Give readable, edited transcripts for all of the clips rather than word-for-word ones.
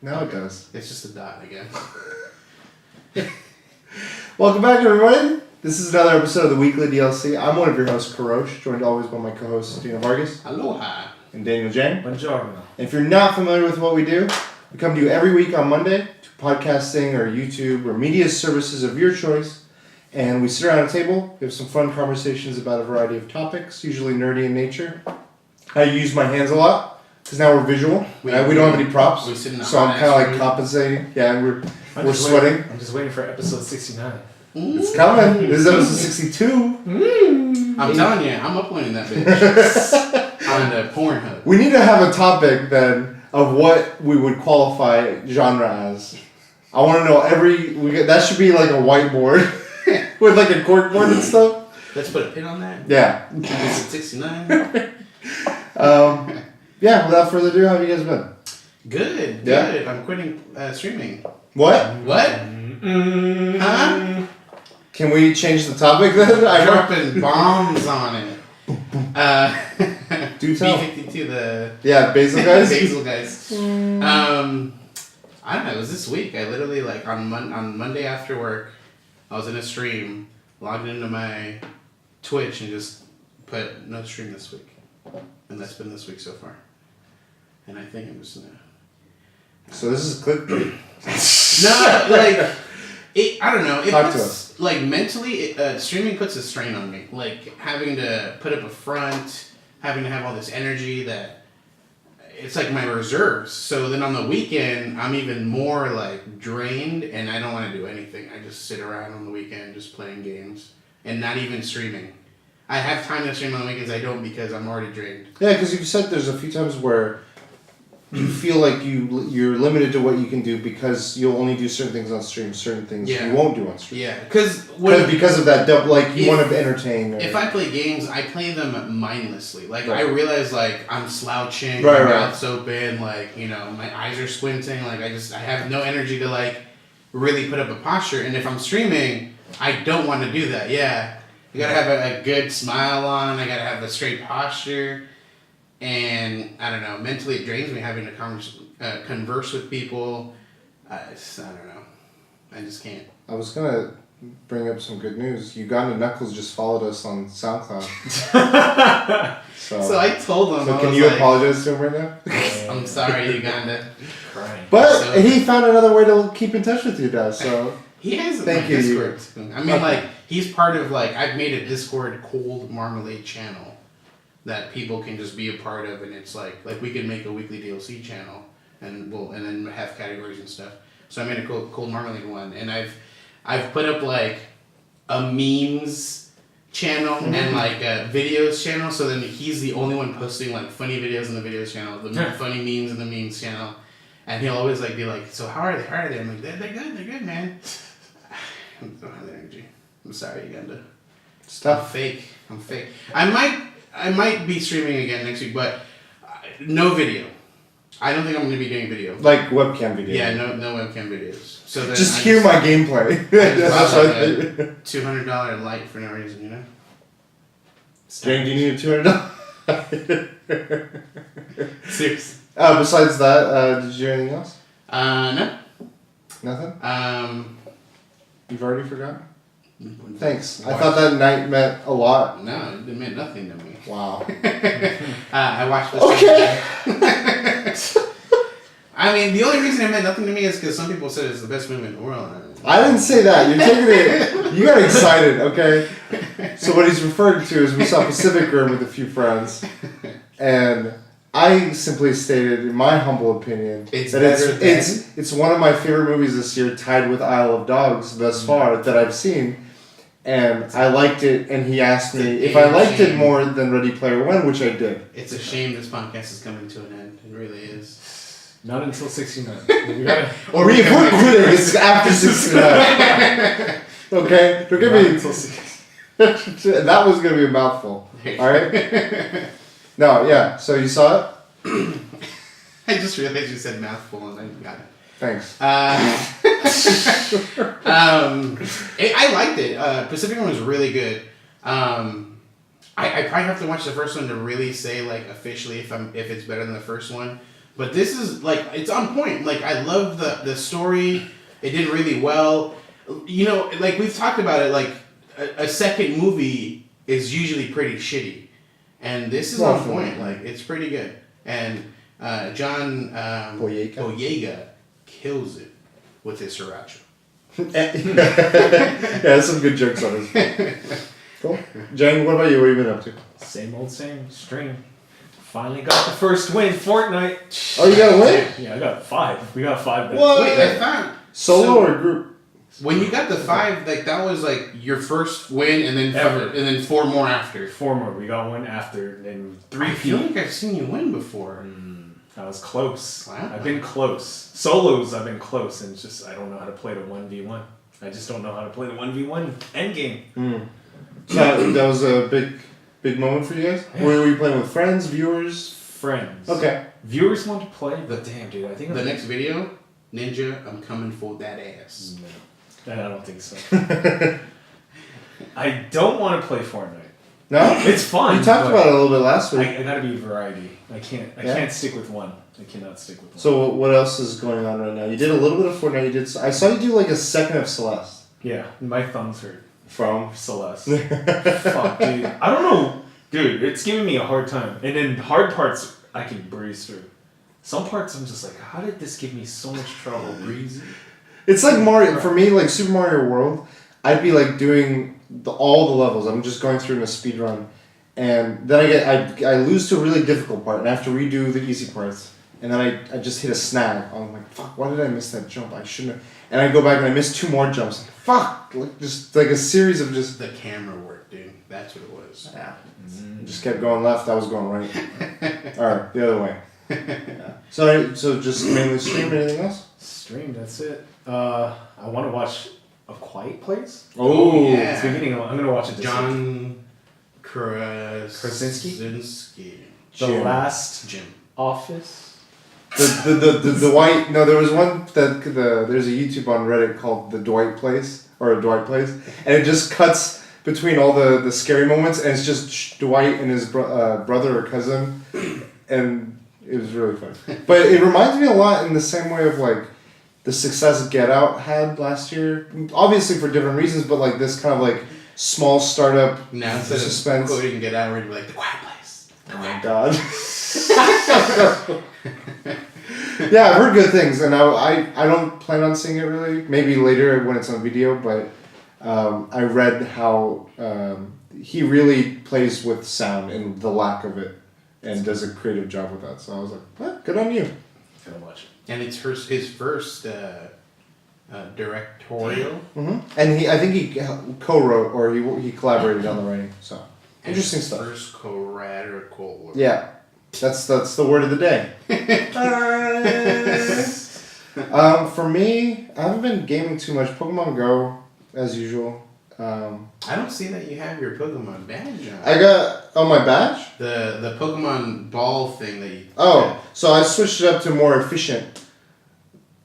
Now it does. It's just a dot again. Welcome back, everybody. This is another episode of the Weekly DLC. I'm one of your hosts, Karosh, joined always by my co-hosts, Dina Vargas. Aloha. And Daniel Jang. Buongiorno. And if you're not familiar with what we do, we come to you every week on Monday to podcasting or YouTube or media services of your choice. And we sit around a table, we have some fun conversations about a variety of topics, usually nerdy in nature. I use my hands a lot. Because now we're visual. We don't have any props. So I'm kind of like compensating. Yeah, we're sweating. I'm just waiting for episode 69. It's coming. This is episode 62. I'm telling you, I'm uploading that bitch on the Pornhub. We need to have a topic then of what we would qualify genre as. I want to know that should be like a whiteboard with like a corkboard and stuff. Let's put a pin on that. Yeah. Episode 69. Yeah, without further ado, how have you guys been? Good. Yeah? I'm quitting streaming. What? Huh? Can we change the topic then? I'm dropping bombs on it. Do tell. B-52, Yeah, basil guys? Basil guys. I don't know, it was this week. I literally, like, on Monday after work, I was in a stream, logged into my Twitch, and just put no stream this week. And that's been this week so far. And I think I'm just gonna... So this is clickbait. No, like, I don't know. Talk to us. Like, mentally, streaming puts a strain on me. Like, having to put up a front, having to have all this energy that... It's like my reserves. So then on the weekend, I'm even more, like, drained, and I don't want to do anything. I just sit around on the weekend just playing games and not even streaming. I have time to stream on the weekends. I don't because I'm already drained. Yeah, because you've said there's a few times where you feel like you're limited to what you can do because you'll only do certain things on stream, certain things you won't do on stream. Yeah, because of that like you want to entertain. If I play games, I play them mindlessly. Like I realize, like I'm slouching, my mouth's open, like my eyes are squinting. Like I have no energy to like really put up a posture. And if I'm streaming, I don't want to do that. Yeah. You gotta have a good smile on. I gotta have a straight posture, and I don't know. Mentally, it drains me having to converse with people. I don't know. I just can't. I was gonna bring up some good news. Uganda Knuckles just followed us on SoundCloud. So I told him. So can you apologize to him right now? I'm sorry, Uganda. Crying. But he found another way to keep in touch with you now. So. He has Thank you. Discord. I mean, like, he's part of, like, I've made a Discord cold marmalade channel that people can just be a part of, and it's like we could make a weekly DLC channel, and then have categories and stuff. So I made a cold marmalade one, and I've put up, like, a memes channel and, like, a videos channel, so then he's the only one posting, like, funny videos in the videos channel, the funny memes in the memes channel, and he'll always, like, be like, so how are they? I'm like, they're good, man. I don't have the energy. I'm sorry, Uganda. Stuff. I'm fake. I might be streaming again next week, but no video. I don't think I'm going to be doing video. Like webcam video. Yeah, no webcam videos. So then just hear my gameplay. I just bought like a $200 light for no reason, Jane, do you need a $200? Seriously. Besides that, did you do anything else? No. Nothing? You've already forgotten? Thanks. Why? I thought that night meant a lot. No, it meant nothing to me. Wow. I watched this. Okay. I mean, the only reason it meant nothing to me is because some people said it's the best movie in the world. I didn't say that. You're taking it. You got excited, okay? So what he's referring to is we saw Pacific Rim with a few friends, and I simply stated, in my humble opinion, it's one of my favorite movies this year, tied with Isle of Dogs thus far that I've seen, and I liked it. And he asked me if I liked it more than Ready Player One, which I did. It's a shame this podcast is coming to an end. It really is. Not until 69. If we're quitting, it's after 69. Okay, don't give me. Until 69. That was gonna be a mouthful. All right. No, yeah. So you saw it? I just realized you said mouthful and then got it. Thanks. I liked it. Pacific Rim was really good. I probably have to watch the first one to really say like officially if it's better than the first one. But this is like it's on point. Like I love the story. It did really well. You know, like we've talked about it. Like a second movie is usually pretty shitty, and this is on point. Like it's pretty good. And John Boyega kills it with his sriracha. Yeah, there's some good jokes on this. Cool. Jane, what about you? What have you been up to? Same old same. Stream. Finally got the first win. Fortnite. Oh, you got a win? Yeah, I got 5. We got 5. What? Wait, I thought Solo or group? When you got the 5, like that was like your first win, and then Ever. and then 4 more after. 4 more. We got 1 after, and 3. I feel like I've seen you win before. I was close. Wow. I've been close. Solos, I've been close, and it's just I don't know how to play the 1v1. I just don't know how to play the 1v1 endgame. That was a big moment for you guys? Yeah. Were you playing with friends, viewers? Friends. Okay. Viewers want to play, but damn, dude, I think The next video, Ninja, I'm coming for that ass. No, I don't think so. I don't want to play Fortnite. No? It's fun. We talked but about it a little bit last week. I gotta be variety. I can't stick with one. I cannot stick with one. So what else is going on right now? You did a little bit of Fortnite. I saw you do like a second of Celeste. Yeah, my thumbs hurt. From? Celeste. Fuck, dude. I don't know. Dude, it's giving me a hard time. And then hard parts, I can breeze through. Some parts, I'm just like, how did this give me so much trouble breezing? It's like Mario. For me, like Super Mario World, I'd be like doing all the levels. I'm just going through in a speed run. And then I lose to a really difficult part. And I have to redo the easy parts. And then I just hit a snag. I'm like, fuck, why did I miss that jump? I shouldn't have. And I go back and I miss 2 more jumps. Like, fuck! Like, just like a series of just... The camera work, dude. That's what it was. Yeah. Just kept going left, I was going right. Or the other way. Yeah. So just mainly stream, anything else? Stream, that's it. I want to watch A Quiet Place. Oh, yeah. It's beginning. I'm gonna watch it. This week. John Krasinski. The Last Jim. Office. The Dwight. No, there was one that there's a YouTube on Reddit called The Dwight Place or A Dwight Place, and it just cuts between all the scary moments, and it's just Dwight and his brother or cousin, and it was really fun. But it reminds me a lot in the same way of like the success Get Out had last year, obviously for different reasons, but like this kind of like small startup Now instead suspense. of quoting Get Out, we're like The Quiet Place. Oh my god. Yeah, I've heard good things, and I don't plan on seeing it really. Maybe later when it's on video, but I read how he really plays with sound and the lack of it, and does a creative job with that. So I was like, well, good on you. Gonna watch it. And it's his first directorial. Mm-hmm. And I think he co-wrote or he collaborated on the writing. So interesting his stuff. First co-radical. Yeah, that's the word of the day. For me, I haven't been gaming too much. Pokemon Go, as usual. I don't see that you have your Pokemon badge on. I got my badge. The Pokemon ball thing that you. So I switched it up to a more efficient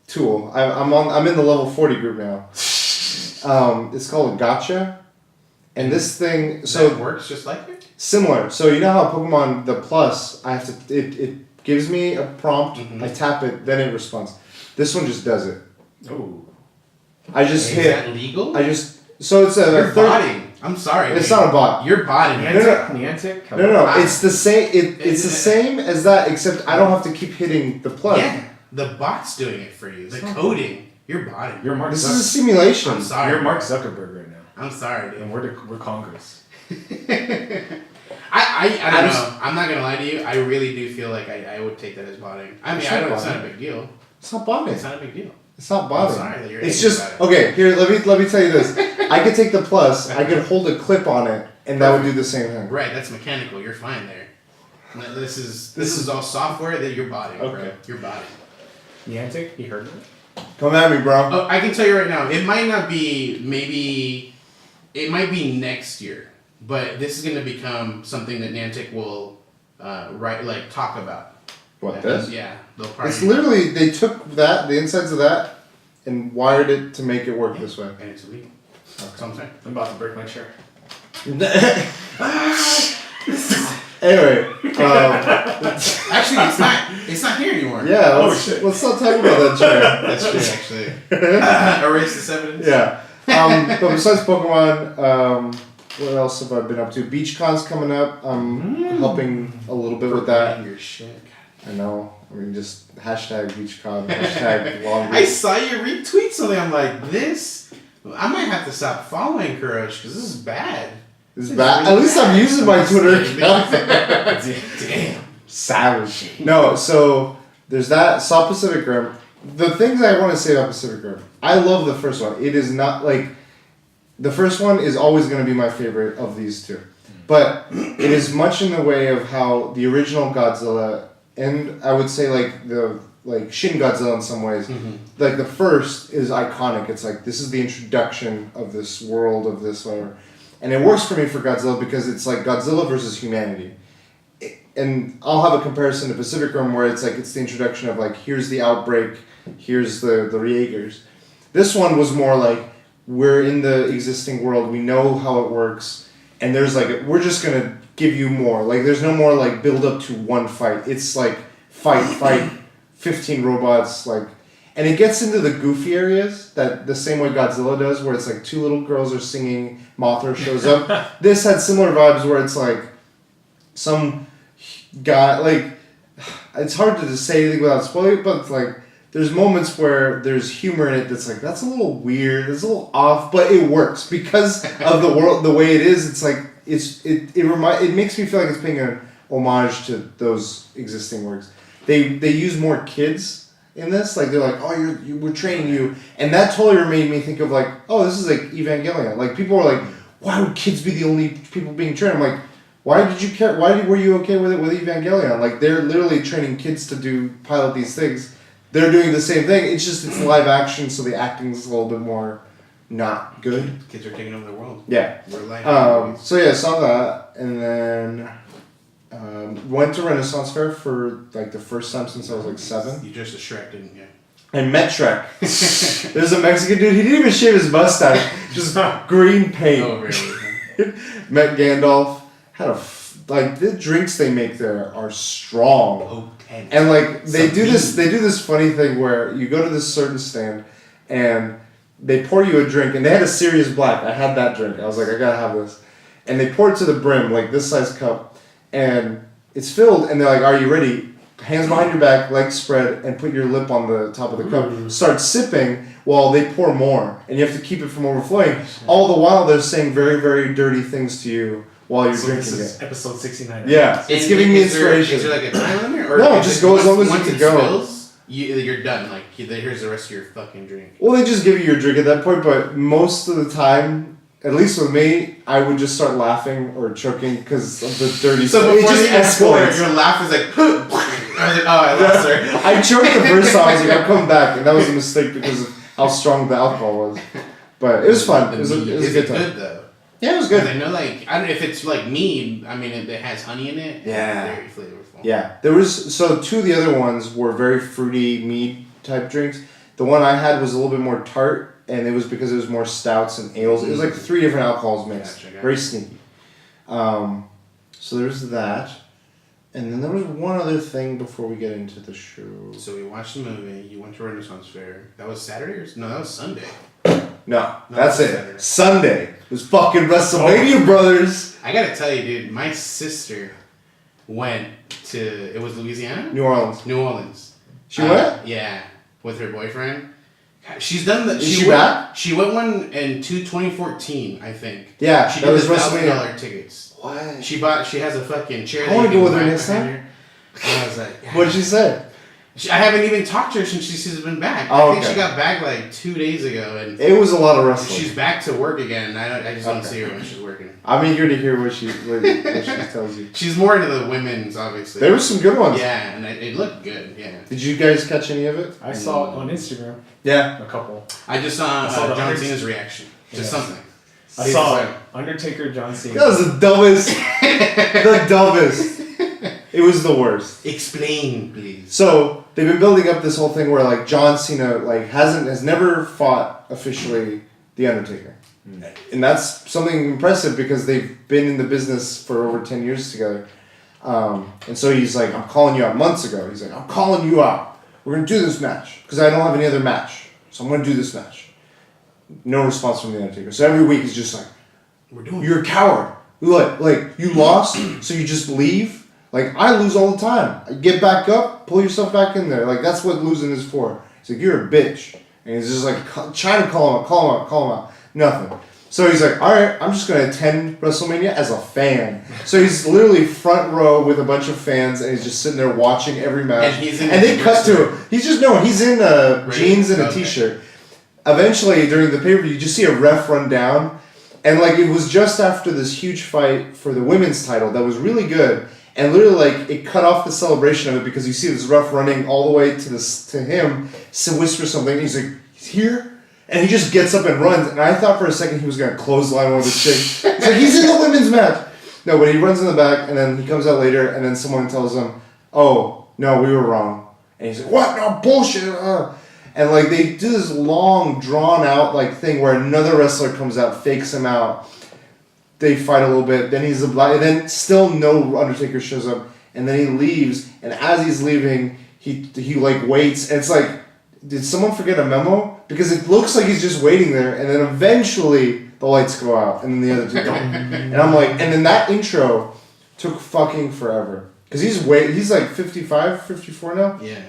tool. I'm in the level 40 group now. It's called a Gacha, and this thing That works just like it. similar. So you know how Pokemon the Plus, I have to it gives me a prompt. Mhm. I tap it, then it responds. This one just does it. Oh. I just Is hit. that legal? So it's a You're third. botting. I'm sorry. It's dude. not a bot. You're botting. No, no. Niantic? No. It's the same. It's the same as that, except I don't have to keep hitting the plus. Yeah, the bot's doing it for you. The coding. You're botting. You're Mark. This is a simulation. I'm sorry. You're Mark Zuckerberg right now, I'm sorry, dude. and we're Congress. I don't know. I'm not gonna lie to you. I really do feel like I would take that as botting. I mean, It's I not don't. It's botting. not a big deal. It's not botting. It's not a big deal. It's not bothering. I'm sorry that you're It's angry just about okay. Here, let me tell you this. I could take the plus. I could hold a clip on it, and that would do the same thing. Right, that's mechanical. You're fine there. This is all software that you're botting, bro. Okay. You're botting. Niantic, you heard of it? Come at me, bro. Oh, I can tell you right now. It might not be. Maybe it might be next year, but this is going to become something that Niantic will talk about. What this? Yeah, they'll probably. It's literally they took the insides of that, and wired it to make it work this way. And it's illegal. That's what I'm saying. I'm about to break my chair. Anyway, Actually, it's not here anymore. yeah, shit. let's not talk about that chair. That's true. Actually, erase this evidence. Yeah. But besides Pokemon, what else have I been up to? BeachCon's coming up. I'm helping a little bit with that. Your shit. I know. I mean, just hashtag BeachCon, hashtag Long I Beach. saw you retweet something. I'm like, this. I might have to stop following Kurosh because this is bad. It's bad. At least I'm using my Twitter account. Damn. Savage. No, so there's that. Saw Pacific Rim. The things I want to say about Pacific Rim, I love the first one. It is not like the first one is always going to be my favorite of these two, but it is much in the way of how the original Godzilla and I would say like Shin Godzilla in some ways. Like the first is iconic. It's like this is the introduction of this world of this whatever, and it works for me for Godzilla because it's like Godzilla versus humanity. And I'll have a comparison to Pacific Rim where it's like it's the introduction of like here's the outbreak, here's the Jaegers. This one was more like we're in the existing world, we know how it works, and there's like we're just gonna give you more. Like there's no more like build up to one fight. It's like fight, 15 robots like, and it gets into the goofy areas that the same way Godzilla does, where it's like two little girls are singing, Mothra shows up. This had similar vibes where it's like some guy like it's hard to just say anything without spoiling it, but it's like there's moments where there's humor in it that's like that's a little weird, it's a little off, but it works because of the world, the way it is. It's like it makes me feel like it's paying an homage to those existing works. They use more kids in this, like they're like, oh, we're training you, and that totally made me think of like, oh, this is like Evangelion. Like people are like, why would kids be the only people being trained? I'm like, why did you care? Were you okay with it with Evangelion? Like they're literally training kids to pilot these things. They're doing the same thing. It's just it's live action, so the acting's a little bit more not good. Kids are taking over the world. Yeah. We're live. So yeah, saw that, and then went to Renaissance Fair for like the first time since I was like 7. You just a Shrek, didn't you? And met Shrek. There's a Mexican dude. He didn't even shave his mustache. Just green paint. Oh really? Met Gandalf. Had like the drinks they make there are strong. Potent. And like they do this funny thing where you go to this certain stand and they pour you a drink, and they had a Sirius Black. I had that drink. I was like, I gotta have this. And they pour it to the brim, like this size cup, and it's filled, and they're like, are you ready? Hands behind your back, legs spread, and put your lip on the top of the cup. Start sipping while they pour more, and you have to keep it from overflowing. All the while they're saying very, very dirty things to you while you're drinking this is it. episode 69. Yeah, it's giving me inspiration. Is there like a time limit? Or No, just go as long as you once can it go. Spills, you're done. Like here's the rest of your fucking drink. Well, they just give you your drink at that point, but most of the time, at least with me, I would just start laughing or choking because of the dirty stuff. It just escalates. Your laugh is like, I was like, oh, I lost her. I choked the first time. I was like, I'll come back, and that was a mistake because of how strong the alcohol was. But it was fun. It was a good time. Good though. Yeah, it was good. I know, like, I don't know if it's like mead. I mean, it has honey in it. Yeah. Very flavorful. Yeah, there was two of the other ones were very fruity mead type drinks. The one I had was a little bit more tart, and it was because it was more stouts and ales. It was like 3 different alcohols mixed. Gotcha. Very sneaky. So there's that, and then there was one other thing before we get into the show. So we watched the movie. You went to Renaissance Fair. That was Saturday or no? That was Sunday. No, that's it. Saturday. Sunday was fucking WrestleMania, brothers. I gotta tell you, dude. My sister went to. It was Louisiana. New Orleans. New Orleans. She went? Yeah, with her boyfriend. She's done the. Is she back? She went one in 2014, I think. Yeah, she that did was the WrestleMania. $1,000 tickets. What? She has a fucking chair. I want to go with her next time. And I was like, What'd she say? I haven't even talked to her since she's been back. Oh, I think okay. she got back like 2 days ago, and It was a lot of wrestling. she's back to work again. I just don't Okay. see her when she's working. I'm eager to hear what she tells you. She's more into the women's, obviously. There were some good ones. Yeah, and it looked good. Yeah. Did you guys catch any of it? I saw it on Instagram. Yeah. A couple. I just saw, the John hundreds. Cena's reaction to Yeah. something. I He's saw like- Undertaker, John Cena. That was the dumbest. The dumbest. It was the worst. Explain, please. So they've been building up this whole thing where like John Cena like has never fought officially the Undertaker, and that's something impressive because they've been in the business for over 10 years together. And so he's like, I'm calling you out months ago. He's like, I'm calling you out. We're going to do this match. Because I don't have any other match. So I'm going to do this match. No response from The Undertaker. So every week he's just like, you're a coward. Like, you lost, so you just leave? Like, I lose all the time. Get back up, pull yourself back in there. Like, that's what losing is for. He's like, you're a bitch. And he's just like, trying to call him out. Nothing. So he's like, all right, I'm just going to attend WrestleMania as a fan. So he's literally front row with a bunch of fans, and he's just sitting there watching every match. And they cut to him. He's in jeans and a t-shirt. Eventually, during the pay-per-view, you just see a ref run down. And, like, it was just after this huge fight for the women's title that was really good. And literally, like, it cut off the celebration of it because you see this ref running all the way to him, whispers something, and he's like, he's here? And he just gets up and runs. And I thought for a second he was going to clothesline one of the chicks. He's like, he's in the women's match. No, but he runs in the back, and then he comes out later, and then someone tells him, oh, no, we were wrong. And he's like, what? No, bullshit. And, like, they do this long, drawn-out, like, thing where another wrestler comes out, fakes him out. They fight a little bit. Then and then still no Undertaker shows up. And then he leaves. And as he's leaving, he like, waits. And it's like, did someone forget a memo? Because it looks like he's just waiting there. And then eventually, the lights go out. And then the other two go. And I'm like, and then that intro took fucking forever. Because he's like 55, 54 now. Yeah.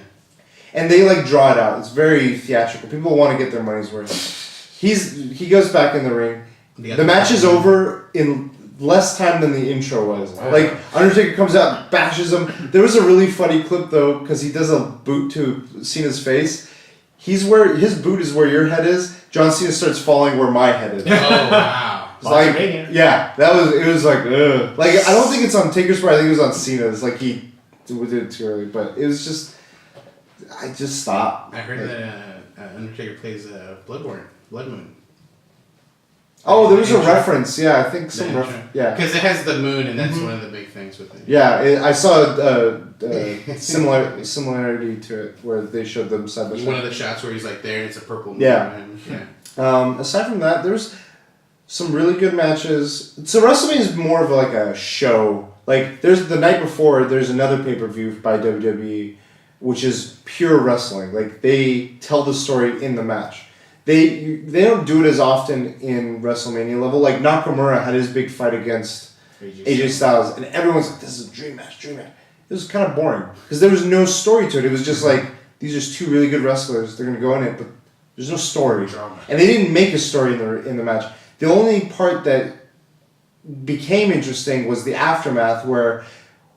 And they, like, draw it out. It's very theatrical. People want to get their money's worth. He goes back in the ring. The match is over in less time than the intro was. Like, Undertaker comes out, bashes him. There was a really funny clip, though, because he does a boot to Cena's face. His boot is where your head is. John Cena starts falling where my head is. Oh, wow. Like, yeah, it was like, ugh. Like, I don't think it's on Taker's part. I think it was on Cena's. Like, he did it too early. But it was just... I just stopped. I heard that Undertaker plays Blood Moon. Oh, there was a reference. Yeah, I think some yeah. Because it has the moon, and that's one of the big things with it. Yeah, I saw a similarity to it where they showed them side by side. One of the shots where he's like there, and it's a purple moon. Yeah. Aside from that, there's some really good matches. So WrestleMania is more of like a show. Like, there's the night before, there's another pay-per-view by WWE, which is pure wrestling. Like, they tell the story in the match. They don't do it as often in WrestleMania level. Like, Nakamura had his big fight against AJ Styles, and everyone's like, this is a dream match. It was kind of boring, because there was no story to it. It was just like, these are two really good wrestlers, they're going to go in it, but there's no story. And they didn't make a story in the match. The only part that became interesting was the aftermath, where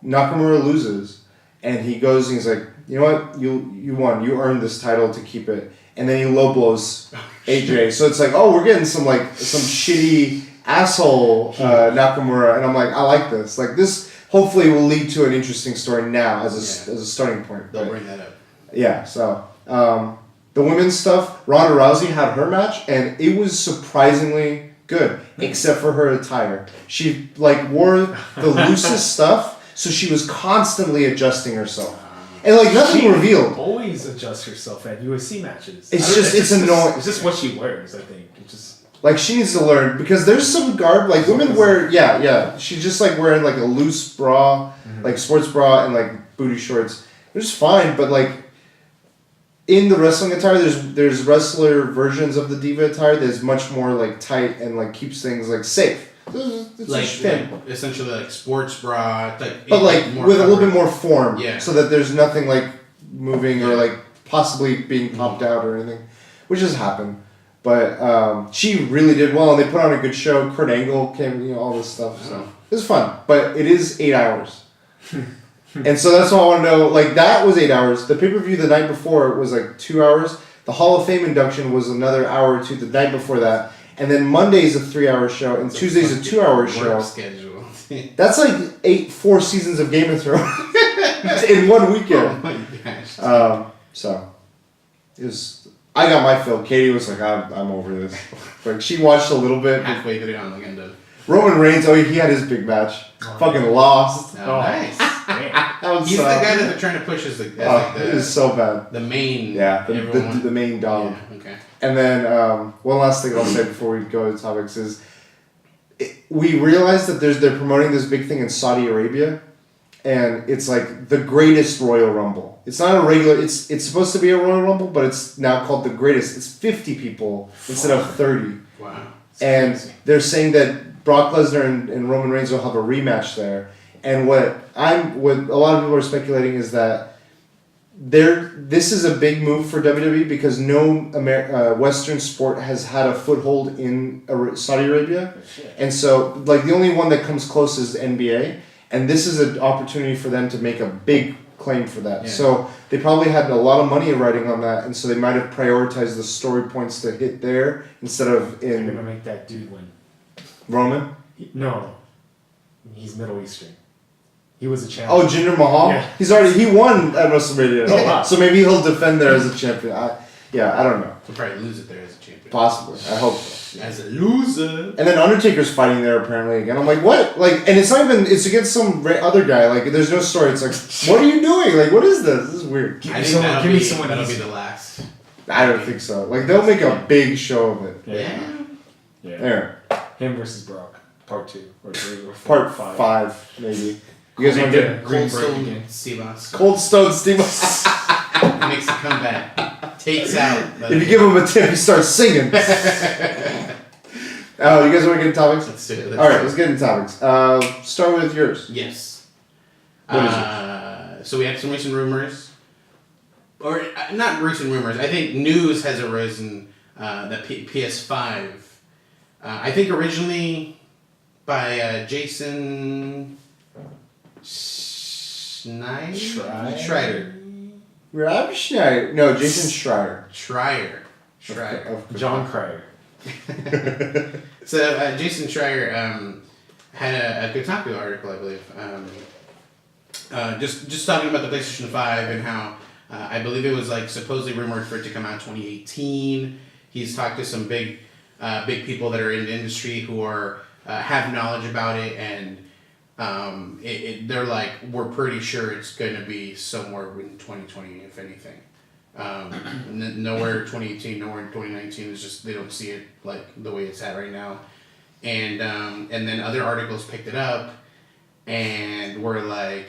Nakamura loses, and he goes and he's like, you know what, you won, you earned this title to keep it. And then he low blows AJ. So it's like, oh, we're getting some shitty asshole Nakamura, and I'm like, I like this. Like, this hopefully will lead to an interesting story now as a starting point. They'll bring that up. Yeah. So the women's stuff, Ronda Rousey had her match, and it was surprisingly good, except for her attire. She wore the loosest stuff, so she was constantly adjusting herself. And, like, nothing revealed. Always adjusts herself at USC matches. It's annoying. It's just what she wears, I think. It's just... Like, she needs to learn, because there's some garb, like, women wear, yeah. She's just, like, wearing, like, a loose bra, like, sports bra and, like, booty shorts. It's fine, but, like, in the wrestling attire, there's wrestler versions of the diva attire that's much more, like, tight and, like, keeps things, like, safe. It's like essentially like sports bra, but with a little bit more form, yeah. So that there's nothing like moving or like possibly being popped out or anything, which has happened. But she really did well, and they put on a good show. Kurt Angle came, all this stuff. So it was fun, but it is 8 hours, and so that's what I want to know. Like, that was 8 hours. The pay-per-view the night before was like 2 hours. The Hall of Fame induction was another hour or two the night before that. And then Monday's a 3-hour show, and Tuesday's a 2-hour show. Schedule. That's like 4 seasons of Game of Thrones in one weekend. Oh my gosh. So it was. I got my fill. Katie was like, I'm over this. Like, she watched a little bit. Halfway through on the end of. Roman Reigns, he had his big match. Fucking lost. Oh, nice. He's the guy that they're trying to push as it is so bad. The main. Yeah, the main dog. Yeah, okay. And then one last thing I'll say before we go to topics is, we realized that they're promoting this big thing in Saudi Arabia, and it's like the greatest Royal Rumble. It's not a regular. It's supposed to be a Royal Rumble, but it's now called the greatest. It's 50 people instead of 30. Wow. And Crazy. they're saying that Brock Lesnar and Roman Reigns will have a rematch there. And what a lot of people are speculating is that this is a big move for WWE because no Western sport has had a foothold in Saudi Arabia, and so like the only one that comes close is NBA, and this is an opportunity for them to make a big claim for that. Yeah. So they probably had a lot of money riding on that, and so they might have prioritized the story points to hit there instead of They're gonna in make that dude win. Roman. No, he's Middle Eastern. He was a champion. Oh, Jinder Mahal. Yeah. He won at WrestleMania. Oh, wow. So maybe he'll defend there as a champion. I don't know. He'll probably lose it there as a champion. Possibly. I hope so. As a loser. And then Undertaker's fighting there apparently again. I'm like, what? Like, and it's not even. It's against some other guy. Like, there's no story. It's like, what are you doing? Like, what is this? This is weird. I think that'll be the last. I don't think so. Like, they'll make a big show of it. Yeah. There. Him versus Brock, part 2 or 3 or 4, Part 5 maybe. You guys want to get Green Cold break Stone again. Stevens Cold Stone Steve? makes a comeback. Takes out. If you give him a tip, he starts singing. Oh, you guys want to get into topics? Let's do it. All right, let's get into topics. Start with yours. Yes. What is So we had some recent rumors, or not recent rumors. I think news has arisen that PS5. I think originally by Jason Schreier. Rob Schneider. No, Jason Schreier. Schreier. John Cryer. So Jason Schreier had a Kotaku article, I believe, just talking about the PlayStation 5 and how I believe it was like supposedly rumored for it to come out 2018. He's talked to some big people that are in the industry who are have knowledge about it, and they're like, we're pretty sure it's going to be somewhere in 2020, if anything. Nowhere 2018, nowhere in 2019. It's just they don't see it like the way it's at right now. And then other articles picked it up and were like,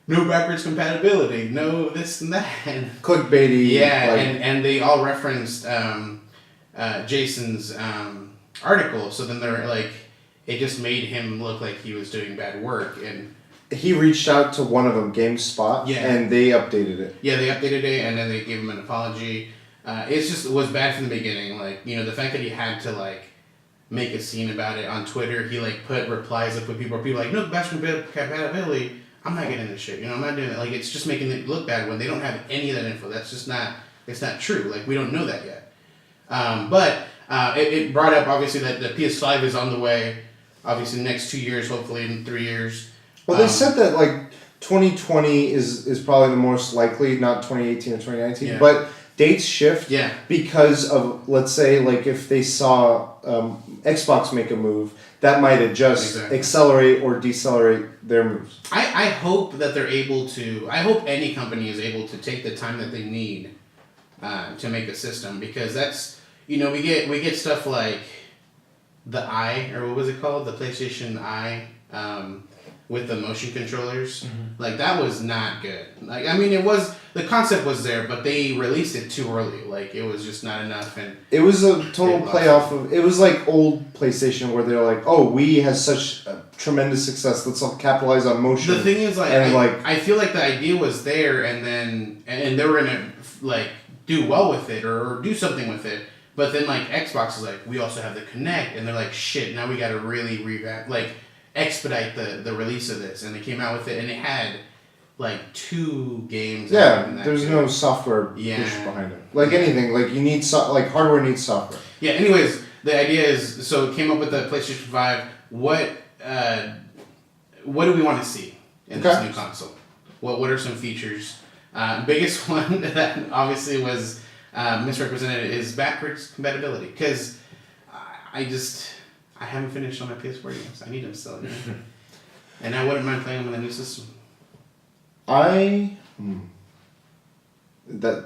no backwards compatibility, no this and that. Clickbaity. Yeah, like, and they all referenced Jason's article. So then they're like, it just made him look like he was doing bad work. And he reached out to one of them, GameSpot, and they updated it. Yeah, they updated it, and then they gave him an apology. It was bad from the beginning. Like, you know, the fact that he had to, like, make a scene about it on Twitter. He, like, put replies up with people like, no, backwards compatibility. I'm not getting this shit. You know, I'm not doing it. Like, it's just making it look bad when they don't have any of that info. That's just not, it's not true. Like, we don't know that yet. But it brought up, obviously, that the PS5 is on the way. Obviously, next 2 years, hopefully in 3 years. Well, they said that, like, 2020 is probably the most likely, not 2018 or 2019. Yeah. But dates shift because of, let's say, like, if they saw Xbox make a move, that might adjust, accelerate or decelerate their moves. I hope that they're able to, I hope any company is able to take the time that they need to make a system, because that's, you know, we get stuff like the Eye, or what was it called? The PlayStation Eye, with the motion controllers. Mm-hmm. Like, that was not good. Like, I mean, the concept was there, but they released it too early. Like, it was just not enough. And it was a total play off of, it was like old PlayStation where they're like, oh, Wii has such a tremendous success, let's all capitalize on motion. The thing is, like, I feel like the idea was there, and then, and they were gonna, like, do well with it, or do something with it. But then, like, Xbox is like, we also have the Kinect, and they're like, shit, now we gotta really revamp, like, expedite the release of this. And they came out with it, and it had, like, 2 games. Yeah, there's no software push behind it. Like anything, like, you need, like, hardware needs software. Yeah, anyways, the idea is, so it came up with the PlayStation 5, what do we want to see in this new console? What are some features? Biggest one that obviously was misrepresented is backwards compatibility, because I haven't finished on my PS4 games. I need them still. You know? And I wouldn't mind playing them on the new system.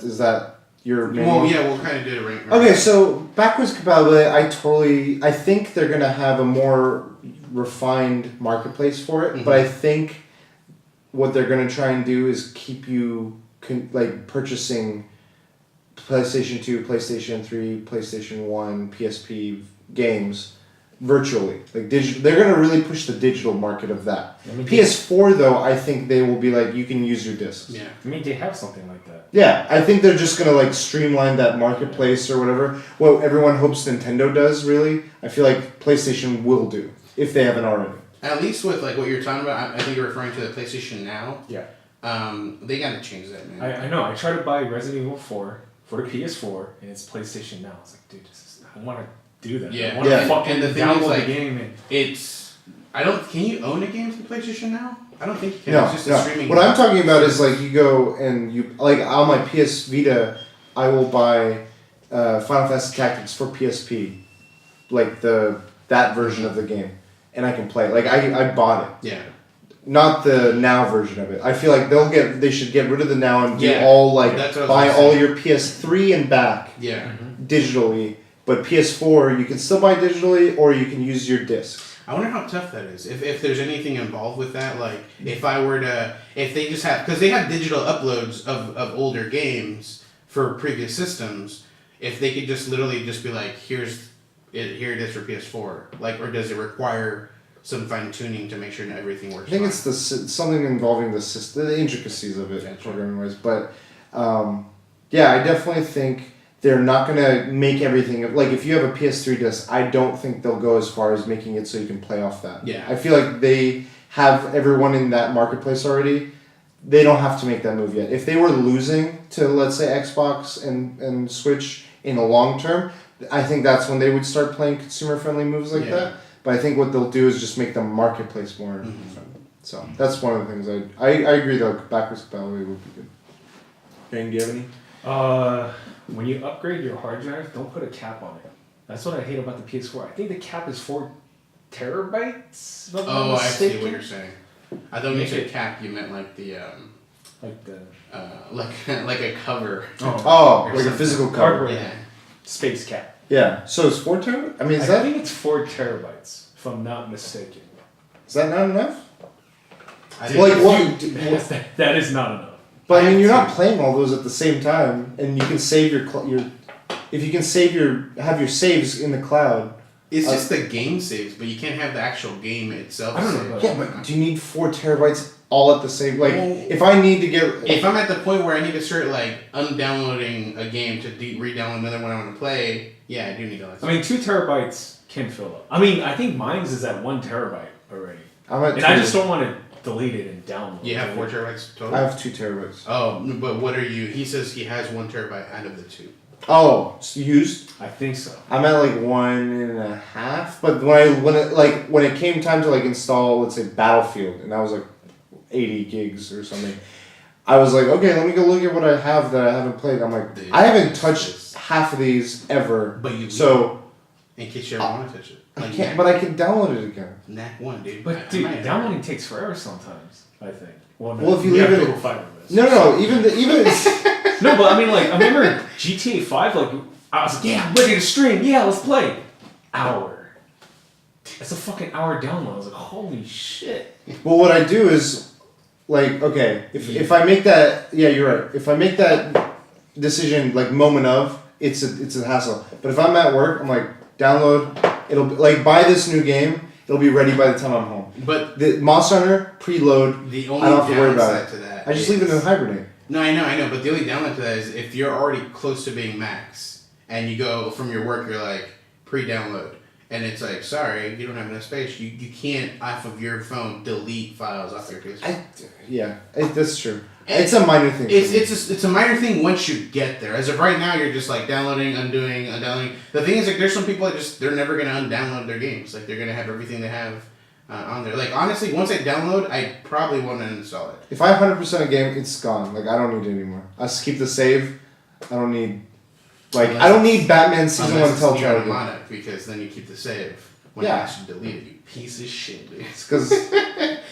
Is that your main Well, one? yeah, we'll kind of do it right. Okay, so backwards compatibility, I think they're going to have a more refined marketplace for it, but I think what they're gonna try and do is keep you purchasing PlayStation 2, PlayStation 3, PlayStation 1, PSP games virtually. Like they're gonna really push the digital market of that. I mean, PS4 though, I think they will be like you can use your discs. Yeah. I mean, they have something like that. Yeah, I think they're just gonna like streamline that marketplace or whatever. What everyone hopes Nintendo does, really. I feel like PlayStation will do if they haven't already. At least with like what you're talking about, I think you're referring to the PlayStation Now. Yeah. They gotta change that, man. I know. I tried to buy Resident Evil 4 for the PS4, and it's PlayStation Now. I was like, dude, I want to do that. Yeah. I want to fucking and the thing download is, like, the game. And can you own a game for PlayStation Now? I don't think you can. No, It's just a streaming. What I'm talking about is like you go and you like on my PS Vita, I will buy Final Fantasy Tactics for PSP, like that version of the game, and I can play it. Like I bought it. Yeah. Not the Now version of it. I feel like they should get rid of the Now and do Yeah, all like that's what I was buy gonna all say. your PS3 and back Yeah. digitally, but PS4 you can still buy digitally or you can use your discs. I wonder how tough that is. If there's anything involved with that, like if they just have, because they have digital uploads of older games for previous systems, if they could just literally just be like, here it is for PS4, like, or does it require some fine tuning to make sure that everything works? I think fine? it's something involving the system, the intricacies of it, Gotcha. programming wise. But yeah, I definitely think they're not gonna make everything like if you have a PS3 disc. I don't think they'll go as far as making it so you can play off that. Yeah. I feel like they have everyone in that marketplace already. They don't have to make that move yet. If they were losing to, let's say, Xbox and Switch in the long term, I think that's when they would start playing consumer-friendly moves like that. But I think what they'll do is just make the marketplace more friendly. So that's one of the things I agree, though. Backwards compatibility would be good. Dane, do you have any? When you upgrade your hard drive, don't put a cap on it. That's what I hate about the PS4. I think the cap is 4 terabytes. If I'm not Oh, I see mistaken. what you're saying. I thought when you said cap, you meant like the Like the like a cover. Oh, like a something. physical cover. hardware Yeah. space cap. Yeah. So it's 4 terabytes? I mean, I think it's 4 terabytes, if I'm not mistaken. is that not enough? I Like didn't- what? That is not enough. But I mean, I you're have not playing all those at the same time, and you can save your if you can have your saves in the cloud. It's just the game saves, but you can't have the actual game itself. I don't know saved. about Yeah, but do you need 4 terabytes all at the same? Like, if I need to get If I'm at the point where I need to start like undownloading a game to re-download another one I want to play, yeah, I do need all that. I mean, 2 terabytes can fill up. I mean, I think mine's is at 1 terabyte already. I'm at And 2. I just don't want to delete it and download You have it. 4 terabytes total. I have 2 terabytes. Oh, but what are you? He says he has 1 terabyte out of the 2. Oh, it's used. I think so. I'm at like 1.5. But when it came time to like install, let's say Battlefield, and that was like 80 gigs or something. I was like, okay, let me go look at what I have that I haven't played. I'm like, Dude, I haven't touched half of these ever. But you so in case you ever want to touch it. I Like can't. But I can download it again. Knack 1, dude. But I dude, might- downloading takes forever sometimes. I think. Well, Well, if you we leave have it- to go fiber this. No. Even No, but I mean, like, I remember GTA 5. Like, I was like, yeah, I'm ready to stream. Yeah, let's play. Hour. It's a fucking hour download. I was like, holy shit. well, what I do is, like, okay, if I make that, yeah, you're right. If I make that decision like moment of, it's a hassle. But if I'm at work, I'm like, download. It'll be, like buy this new game. It'll be ready by the time I'm home. But The Monster Hunter preload. the I only don't have to worry about downside it. to that I just leave it in is- hibernate. No, I know. But the only downside to that is if you're already close to being max and you go from your work, you're like pre-download, and it's like, sorry, you don't have enough space. You can't off of your phone delete files off your PS4. That's true. It's a minor thing. for me. It's a minor thing once you get there. As of right now, you're just like downloading, undoing, undownloading. The thing is, like, there's some people that they're never gonna undownload their games. Like they're gonna have everything they have on there. Like honestly, once I download, I probably want to install it. If I 100% a game, it's gone. Like I don't need it anymore. I just keep the save. I don't need. Like I don't need Batman season 1 Unless it's Telltale. near again. Monarch, because then you keep the save when Yeah. you actually delete it. You piece of shit, dude. It's because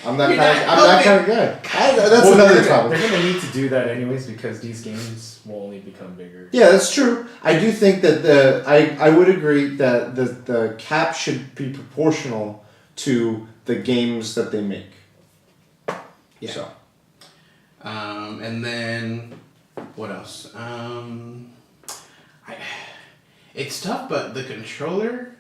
I'm that You're kind of guy. That's Well, another they're topic. going to need to do that anyways because these games will only become bigger. Yeah, that's true. I do think that I would agree that the cap should be proportional to the games that they make. Yeah. So And then what else? It's tough, but the controller,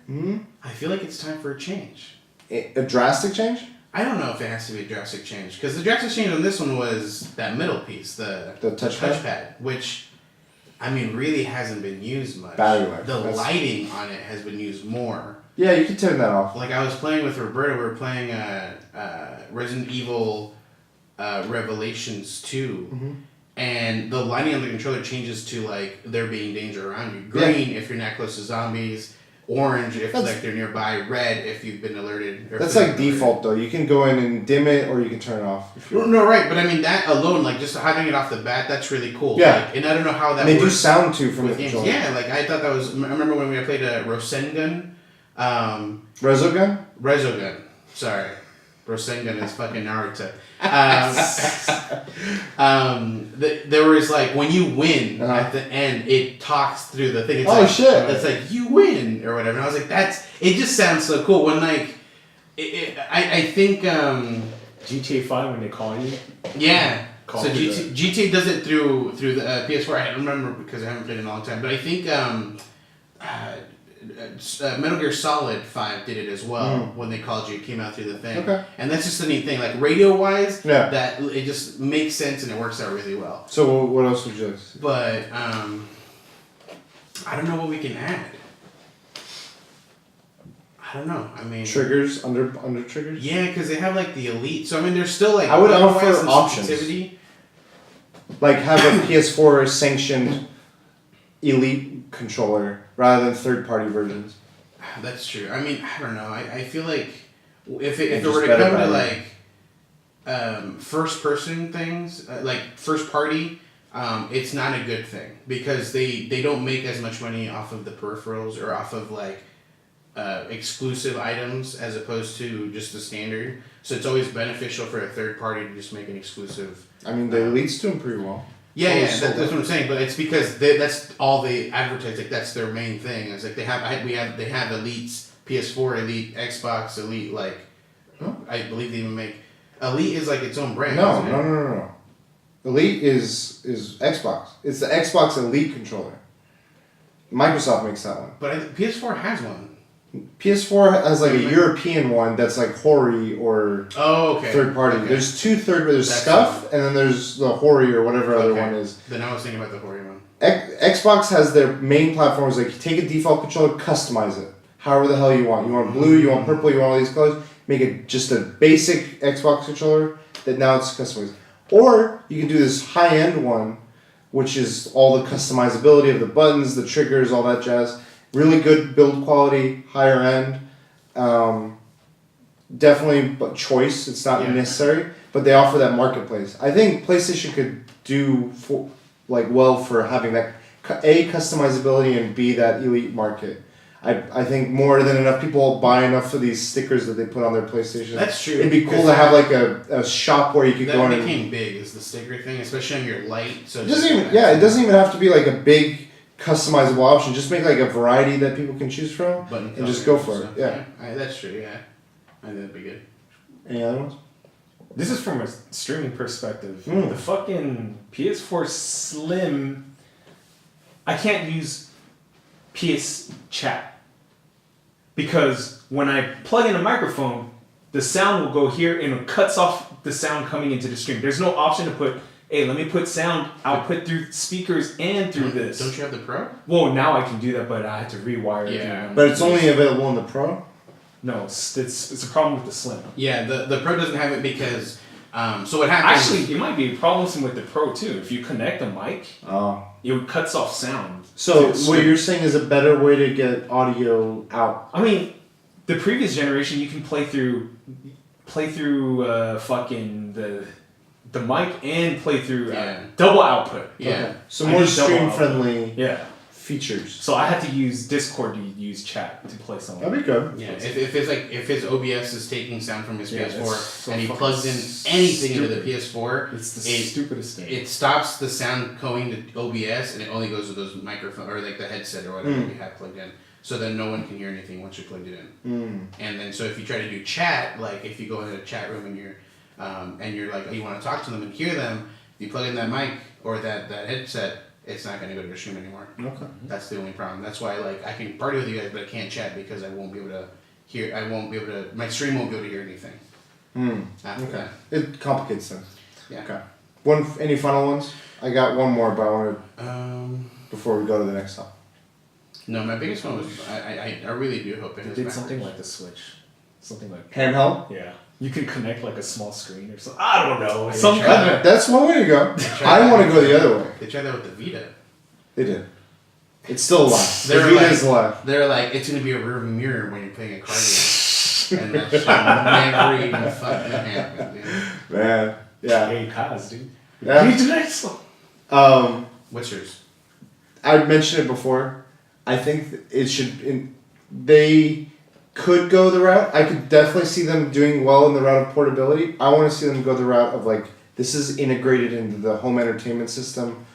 I feel like it's time for a change. A drastic change? I don't know if it has to be a drastic change, because the drastic change on this one was that middle piece, the touchpad, which, I mean, really hasn't been used much. Battery life. The lighting on it has been used more. Yeah, you can turn that off. Like, I was playing with Roberta, we were playing Resident Evil Revelations 2, and the lighting on the controller changes to, like, there being danger around you. Green if you're not close to zombies. Orange if like they're nearby. Red if you've been alerted. That's like default though. You can go in and dim it or you can turn it off. No, right. But I mean that alone, like just having it off the bat, that's really cool. Yeah. Like, and I don't know how that and they works do sound too from the controller. Yeah, like I thought that was... I remember when we played a Rasengan. Resogun? Sorry. Rasengan is fucking Naruto. There was like when you win at the end, it talks through the thing. It's like, shit! It's like you win or whatever. And I was like, it just sounds so cool. When like, I think GTA 5 when they call you. Yeah. So GTA does it through the PS4. I don't remember because I haven't played in a long time. But I think Metal Gear Solid 5 did it as well when they called you. It came out through the thing. Okay. And that's just the neat thing. Like radio-wise, that it just makes sense and it works out really well. So what else would you say? But I don't know what we can add. I don't know. I mean... Triggers? Under triggers? Yeah, because they have like the Elite. So I mean, there's still like... I would offer options. Like have a PS4 sanctioned Elite controller rather than third-party versions. That's true. I mean, I don't know. I feel like if it were to come to like first-person things, like first-party, it's not a good thing because they don't make as much money off of the peripherals or off of like exclusive items as opposed to just the standard. So it's always beneficial for a third party to just make an exclusive. I mean, the Elite's doing pretty well. Yeah, that's what I'm saying. But it's because that's all they advertise. Like that's their main thing. It's like they have Elites, PS4 Elite, Xbox Elite. Like, I believe they even make Elite is like its own brand. No. Elite is Xbox. It's the Xbox Elite controller. Microsoft makes that one. But PS4 has one. PS4 has like a European one that's like Hori or third party. Okay. There's two there's Scuff and then there's the Hori or whatever other one is. Then I was thinking about the Hori one. Xbox has their main platforms like you take a default controller, customize it however the hell you want. You want blue, you want purple, you want all these colors. Make it just a basic Xbox controller that now it's customized. Or you can do this high end one, which is all the customizability of the buttons, the triggers, all that jazz. Really good build quality, higher end. Definitely choice. It's not necessary, but they offer that marketplace. I think PlayStation could do well for having that A, customizability, and B, that elite market. I think more than enough people buy enough of these stickers that they put on their PlayStation. That's true. It'd be cool to have like a shop where you could go in. That became big is the sticker thing, especially on your light. So it doesn't even have to be like a big customizable option. Just make like a variety that people can choose from and just go for it. Yeah. That's true. Yeah, I think that'd be good. Any other ones? This is from a streaming perspective. The fucking PS4 Slim. I can't use PS Chat because when I plug in a microphone, the sound will go here and it cuts off the sound coming into the stream. There's no option to put, hey, let me put sound output through speakers and through this. Don't you have the Pro? Well, now I can do that, but I had to rewire it. Yeah. But it's only available in the Pro? No, it's a problem with the Slim. Yeah, the Pro doesn't have it because... so what happens... Actually, it might be a problem with the Pro, too. If you connect the mic, it cuts off sound. So what you're saying is a better way to get audio out. I mean, the previous generation, you can play through fucking the mic and play through double output. Yeah. Okay. So more stream-friendly features. So I had to use Discord to use chat to play something. That'd be good. Yeah, if his OBS is taking sound from his PS4 and he plugs in anything into the PS4, it's the stupidest thing. It stops the sound going to OBS and it only goes to those microphones or like the headset or whatever you have plugged in. So then no one can hear anything once you plugged it in. And then so if you try to do chat, like if you go into a chat room and you're like you want to talk to them and hear them, you plug in that mic or that headset, it's not going to go to your stream anymore. Okay. That's the only problem. That's why like I can party with you guys, but I can't chat because I won't be able to hear. I won't be able to. My stream won't be able to hear anything. After Okay. that. It complicates things. Yeah. Okay. Any final ones? I got one more, but I want Um. to before we go to the next topic. No, my biggest one was I really do hope it They is did something backwards. like the Switch. Something like Handheld. yeah. You can connect like a small screen or something. I don't know. They Some tried kind that. of That's one way to go. tried I that. want to go the other way. They tried that with the Vita. They did. It's still alive. They're The Vita like- is alive. They're like, it's gonna be a rearview mirror when you're playing a card game, and that shit never even fucking happened, dude. Man. Yeah. hey, Kaz, dude. Yeah. You did it. What's yours? I mentioned it before. I think it should. They could go the route. I could definitely see them doing well in the route of portability. I want to see them go the route of like this is integrated into the home entertainment system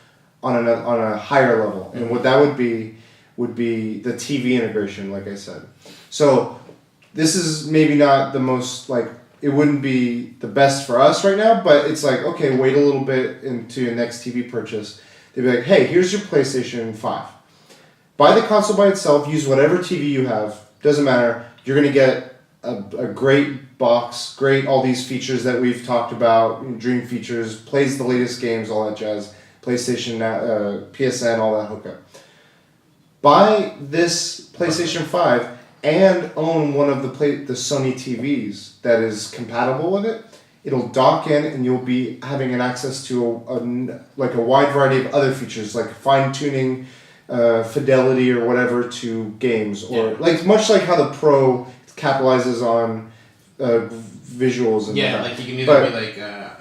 on a higher level, and what that would be the TV integration, like I said. So this is maybe not the most like it wouldn't be the best for us right now, but it's like okay, wait a little bit into your next TV purchase. They'd be like, hey, here's your PlayStation 5. Buy the console by itself, use whatever TV you have, doesn't matter. You're going to get a great box, all these features that we've talked about, dream features, plays the latest games, all that jazz, PlayStation, PSN, all that hookup. Buy this PlayStation 5 and own one of the Sony TVs that is compatible with it. It'll dock in and you'll be having an access to a wide variety of other features like fine-tuning, fidelity or whatever to games or like much like how the Pro capitalizes on visuals and Yeah, whatnot. like you can either be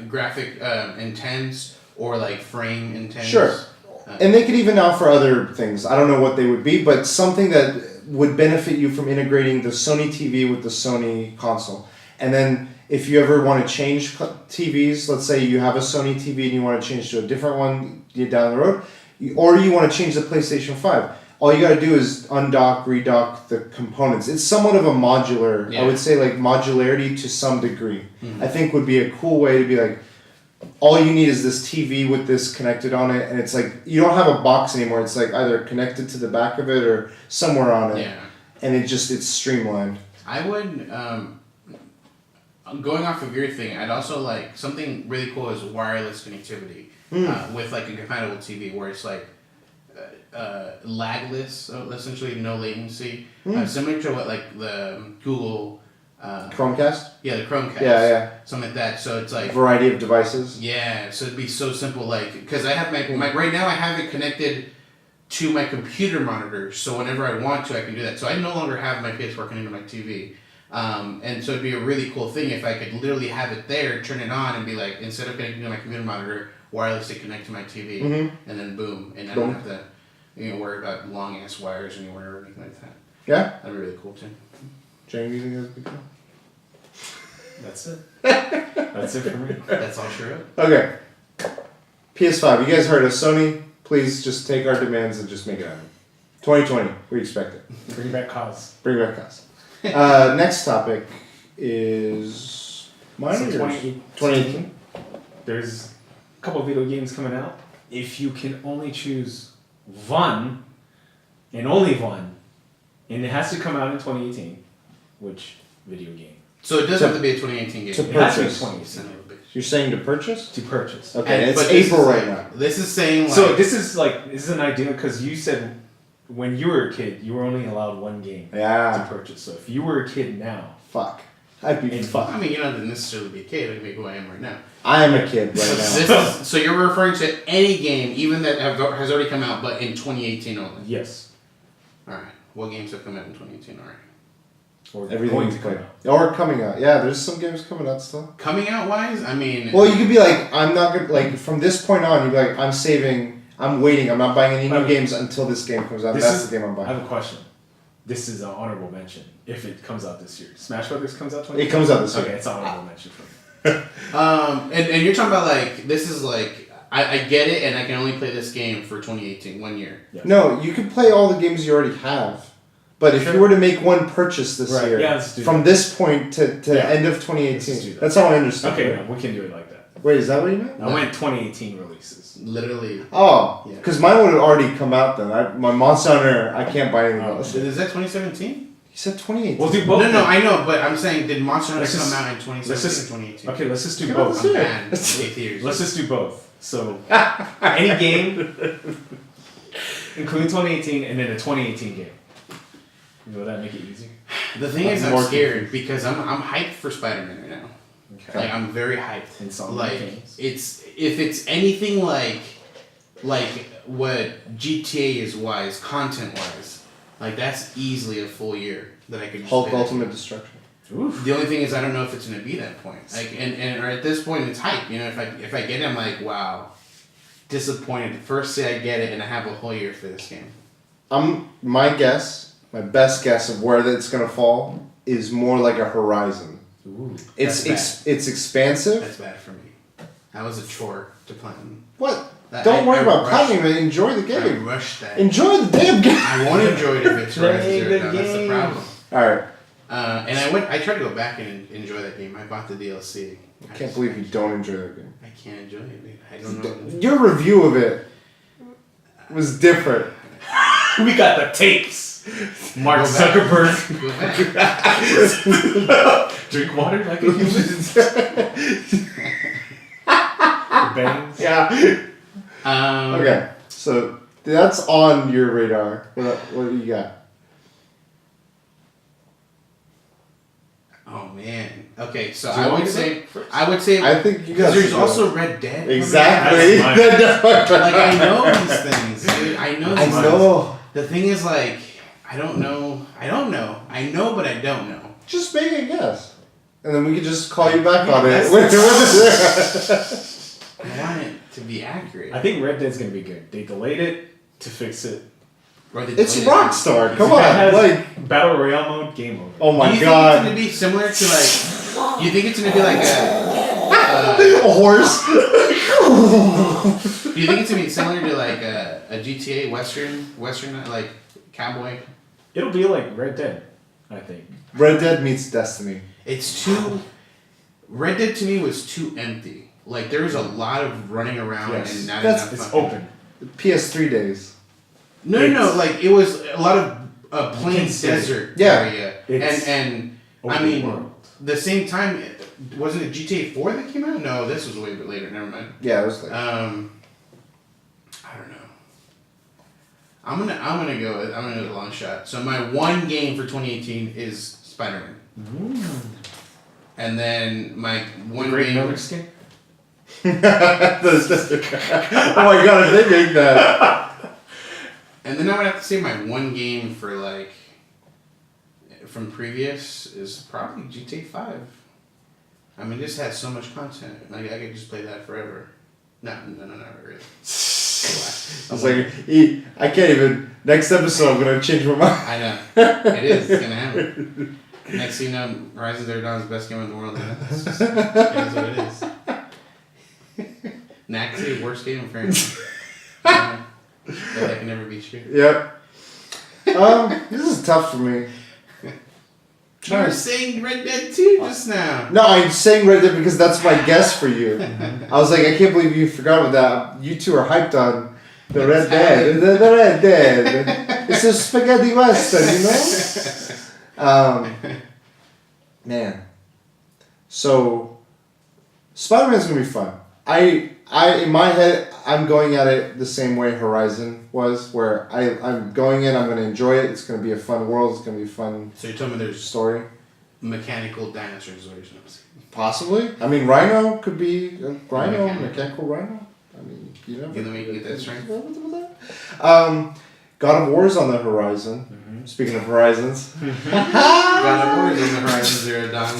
like graphic intense or like frame intense. Sure. And they could even offer other things. I don't know what they would be, but something that would benefit you from integrating the Sony TV with the Sony console. And then if you ever want to change TVs, let's say you have a Sony TV and you want to change to a different one down the road, or you want to change the PlayStation 5, all you got to do is undock, redock the components. It's somewhat of a modular, I would say like modularity to some degree. I think would be a cool way to be like, all you need is this TV with this connected on it, and it's like, you don't have a box anymore. It's like either connected to the back of it or somewhere on it. Yeah. And it's streamlined. I would, going off of your thing, I'd also like, something really cool is wireless connectivity with like a compatible TV where it's like lagless, so essentially no latency. Similar to what like the Google... Chromecast? Yeah, the Chromecast. Yeah. Something like that. So it's like... Variety of devices. Yeah, so it'd be so simple, like, because I have my right now I have it connected to my computer monitor, so whenever I want to, I can do that. So I no longer have my PS4 connected to my TV. And so it'd be a really cool thing if I could literally have it there, turn it on, and be like, instead of connecting to my computer monitor, wirelessly connect to my TV, and then boom, and I don't have to worry about long-ass wires anywhere or anything like that. Yeah? That'd be really cool, too. Jamie, you think that's big deal? That's it. That's it for me. That's all sure. Okay. PS5. You guys heard us. Sony, please just take our demands and just make it happen. 2020. We expect it. Bring back Kaz. Bring back us. Next topic is mine So or yours? 2018. There's a couple of video games coming out. If you can only choose one, and only one, and it has to come out in 2018, which video game? So it does have to be a 2018 game. to It has to be purchase. 2018. Son of a bitch. You're saying to purchase? To purchase. Okay, it's but this April is right like- now. This is saying like... So this is an idea because you said when you were a kid you were only allowed one game to Yeah. purchase. So if you were a kid now, Fuck. I'd be And- fucked. I mean, you don't have to necessarily be a kid. I can be who I am right now. I am a kid right now. This is, so you're referring to any game, even that has already come out, but in 2018 only. yes, All right. What games have come out in 2018 already? or Everything going to to come come out. Or coming out. Yeah, there's some games coming out still. Coming out wise, I mean. Well, you could be like, I'm not gonna like from this point on. You'd be like, I'm saving. I'm waiting. I'm not buying any new games until this game comes out. This That's is- the game I'm I buying. have a question. This is an honorable mention if it comes out this year. Smash Brothers comes out 2018? It comes out this year. Okay, it's an honorable mention for me. And you're talking about like this is like I get it, and I can only play this game for 2018, 1 year. Yes. No, you can play all the games you already have. But if Sure. you were to make one purchase this Right, year, yeah, let's do from that. this point to Yeah. end of Let's 2018, do that. that's how I understand Okay, it. no, we can do it like that. Wait, is that what you meant? I went 2018 releases. Literally. Oh, Yeah. because mine would have already come out then. My Monster Hunter, I can't buy anything else. Is that 2017? You said 2018. We'll do both. No, I know, but I'm saying, did Monster Hunter Let's just- come out in 2017 or 2018? Okay, let's just do Come both. on, I'm Yeah. banned. 8 years. Let's just do both. So, any game, including 2018, and then a 2018 game. Will that make it easier? The thing is, I'm more scared because I'm hyped for Spider-Man right now. Okay. Like, I'm very hyped. In some Like, games. if it's anything like what GTA is wise, content wise, like that's easily a full year that I could just Hulk play. Ultimate Destruction. Oof. The only thing is I don't know if it's gonna be that point. Like and or at this point it's hype. You know, if I get it, I'm like, wow, disappointed. First say I get it, and I have a whole year for this game. My best guess of where it's gonna fall is more like a Horizon. Ooh. It's That's it's expansive. That's bad for me. That was a chore to plan. What? That- Don't worry I about rushed- planning it. Enjoy the I game. rushed that. Enjoy the damn game. I won't enjoy it if it's Play Horizon Zero the Dawn. That's the game. problem. All right. And I tried to go back and enjoy that game. I bought the DLC. I can't believe you don't enjoy the game. I can't enjoy it, dude. I don't know. Your review of it was different. We got the tapes. Mark Go back. Zuckerberg. Go back. Drink water like a human. Bangs. Yeah. Um, Okay. So that's on your radar. What do you got? Oh man. Okay, so Do you I want would me to say go first? I would say I think you guys. because there's should go. also Red Dead. coming Exactly. That's out. Like I know these things, dude. I know. I These know. Things. The thing is, like, I don't know. I know, but I don't know. Just make a guess, and then we can just call you back Yeah, on it. I want it to be accurate. I think Red Dead's gonna be good. They delayed it to fix it. Or they It's delayed it. Rockstar. Come It on, has like. Battle Royale mode, game over. Oh Do my you think it's god. gonna be similar to like? You think it's gonna be like A horse. Do you think it's gonna be similar to like a GTA Western like cowboy? It'll be like Red Dead, I think. Red Dead meets Destiny. It's too. Red Dead to me was too empty. Like there was a lot of running around Yes. and not That's- enough. It's fucking- open. PS3 days. No. Like it was a lot of plain It's- desert Yeah. area, It's and I open mean, world. the same time, wasn't it GTA 4 that came out? No, this was way later. Never mind. Yeah, it was like. I don't know. I'm gonna go with a long shot. So my one game for 2018 is Spider-Man, and then my one Great game. Miller skin? Oh my god, if they make that. And then I would have to say my one game for like from previous is probably GTA 5. I mean, this has so much content. Like I could just play that forever. No, not really. It's like, I can't even. Next episode, I'm gonna change my mind. I know. It is. It's gonna happen. Next thing you know, Horizon Zero Dawn is the best game in the world. And it's just, it is what it is. And actually, worst game apparently. But I can never be sure. Yep. This is tough for me. You were saying Red Dead 2 just now. No, I'm saying Red Dead because that's my guess for you. I was like, I can't believe you forgot about that. You two are hyped on the Red Dead. The Red Dead. It's a spaghetti western, you know? Man. So, Spider-Man's gonna be fun. I in my head, I'm going at it the same way Horizon was, where I'm going in, I'm gonna enjoy it. It's gonna be a fun world. It's gonna be a fun So you're telling me there's story. mechanical dinosaurs, what you're saying? Possibly. I mean, Rhino could be a Rhino, Mechanical. mechanical Rhino. I mean, you know. The only way you can get that strength. God of War's on the horizon. Speaking of horizons. God of War is on the Horizon Zero Dawn.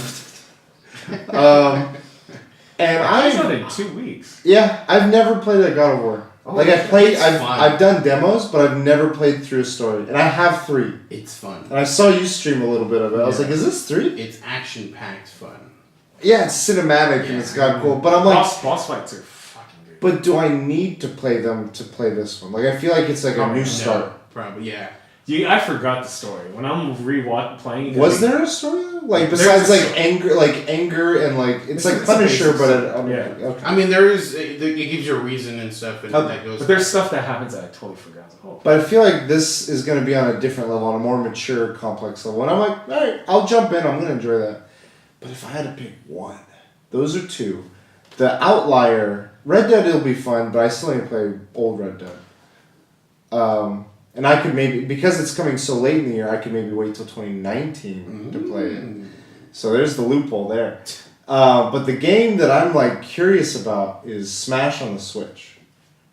And It's out I, in 2 weeks. yeah, I've never played a God of War. Oh, Like I've played, it's I've fun. done demos, but I've never played through a story. And I have 3. It's fun. And I saw you stream a little bit of it. I was Yeah. like, is this 3? It's action-packed fun. Yeah, it's cinematic and it's got cool. But I'm like, Boss fights are fucking good. but do I need to play them to play this one? Like I feel like it's like a Probably new no. start. Probably, yeah. I forgot the story when I'm playing. Was there a story? Like besides anger and like it's like Punisher, but yeah. I mean, there is it gives you a reason and stuff, and that goes. But there's stuff that happens that I totally forgot. But I feel like this is going to be on a different level, on a more mature, complex level, and I'm like, all right, I'll jump in. I'm going to enjoy that. But if I had to pick one, those are two. The outlier, Red Dead will be fun, but I still need to play old Red Dead. And I could maybe, because it's coming so late in the year, I could maybe wait till 2019 to play it. So there's the loophole there. But the game that I'm like curious about is Smash on the Switch.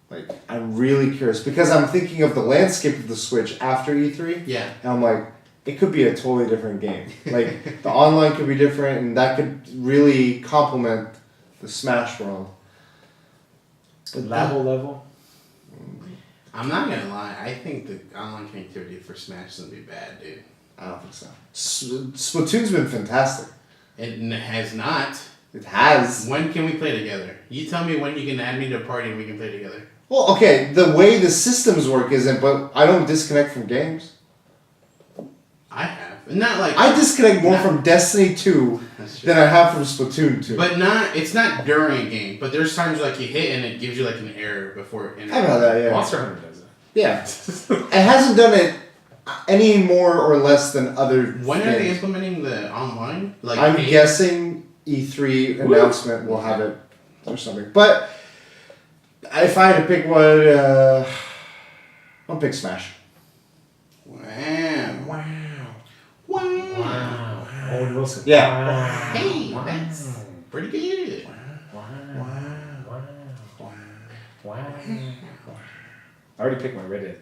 Like, I'm really curious because I'm thinking of the landscape of the Switch after E3. Yeah. And I'm like, it could be a totally different game. Like, the online could be different, and that could really complement the Smash world. But level? I'm not gonna lie. I think the online connectivity for Smash is gonna be bad, dude. I don't think so. Splatoon's been fantastic. It has not. It has. When can we play together? You tell me when you can add me to a party and we can play together. Well, okay, the way the systems work isn't, but I don't disconnect from games. I have. Not like... I disconnect more from Destiny 2 than I have from Splatoon 2. But it's not during a game, but there's times like you hit and it gives you like an error before... I know that, yeah. Monster Hunter does it. Yeah. It hasn't done it any more or less than other When are they implementing the online? Like I'm guessing E3 announcement will have it or something. But if I had to pick one, I'll pick Smash. Wow. Owen Wilson. Yeah. Wow. Hey, that's pretty good. Wow. I already picked my Red Dead.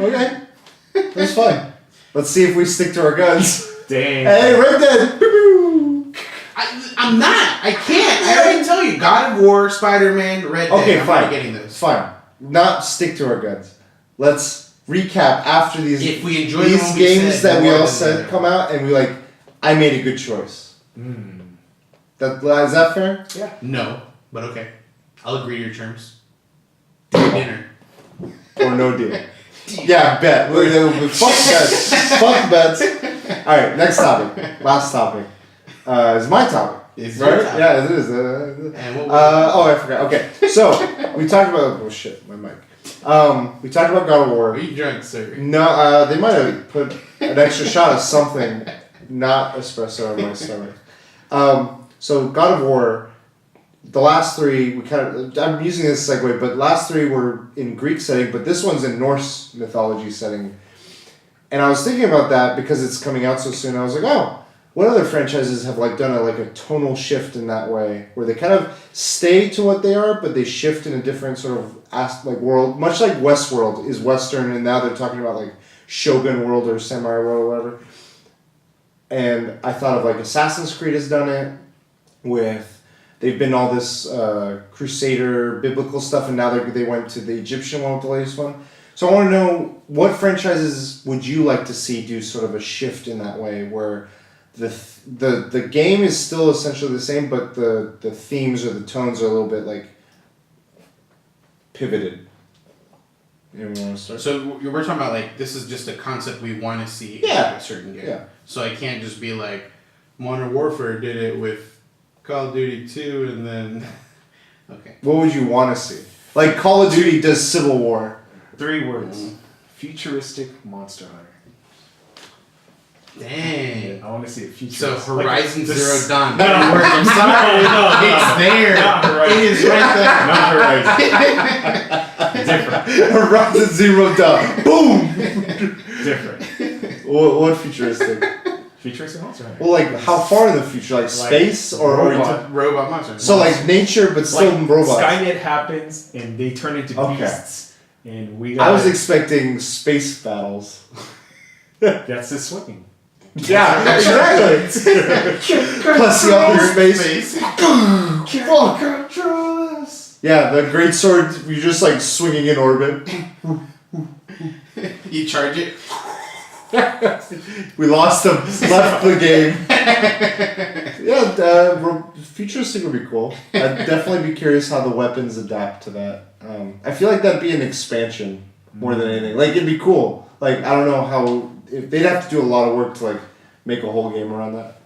Okay. That's fine. Let's see if we stick to our guns. Dang. Hey, Red Dead! I'm not. I can't. I already tell you. God of War, Spider-Man, Red Dead. Okay, I'm fine. not getting those. Fine. Not stick to our guns. Let's recap after these If we enjoy these the games that we all said said come out, and we like, I made a good choice. Is that fair? Yeah. No, but okay. I'll agree to your terms. Dinner. Or no deal. Yeah, bet. Fuck bets. Fuck bets. All right, next topic. Last topic. Is my topic. It's right? your topic. Yeah, it is. And I forgot. Okay, so we talked about. Oh shit, my mic. We talked about God of War. Are you drunk, sir? No, they might have put an extra shot of something, not espresso in my stomach. So God of War, the last three, I'm using this segue, but last three were in Greek setting, but this one's in Norse mythology setting. And I was thinking about that because it's coming out so soon. I was like, oh, what other franchises have like done a tonal shift in that way, where they kind of stay to what they are, but they shift in a different sort of world, much like Westworld is Western, and now they're talking about like Shogun world or Samurai world or whatever. And I thought of like Assassin's Creed has done it with, they've been all this Crusader biblical stuff, and now they went to the Egyptian one with the latest one. So I want to know, what franchises would you like to see do sort of a shift in that way, where the game is still essentially the same, but the themes or the tones are a little bit like pivoted. Anyone want to start? So we're talking about like, this is just a concept we want to see in a certain game. Yeah. So I can't just be like, Modern Warfare did it with Call of Duty 2 and then... Okay. What would you want to see? Like Call of Duty does Civil War. 3 words. Futuristic Monster Hunter. Dang. I want to see a future. So Horizon Zero Dawn. No, I'm sorry. No. It's there. Not Horizon. It is right there. Not Horizon. Different. Horizon Zero Dawn. Boom! Different. What futuristic? Futuristic Monster Hunter. Well, like, how far in the future? Like space or Robot monster. So like nature, but still robots. Skynet happens and they turn into beasts, and we. I was expecting space battles. That's the swing. Yeah, exactly. Plus the other space. Fuck. Control this. Yeah, the great sword. You're just like swinging in orbit. You charge it. We lost him. Left the game. Yeah, futuristic would be cool. I'd definitely be curious how the weapons adapt to that. I feel like that'd be an expansion more than anything. Like, it'd be cool. Like, I don't know how... they'd have to do a lot of work to, like, make a whole game around that.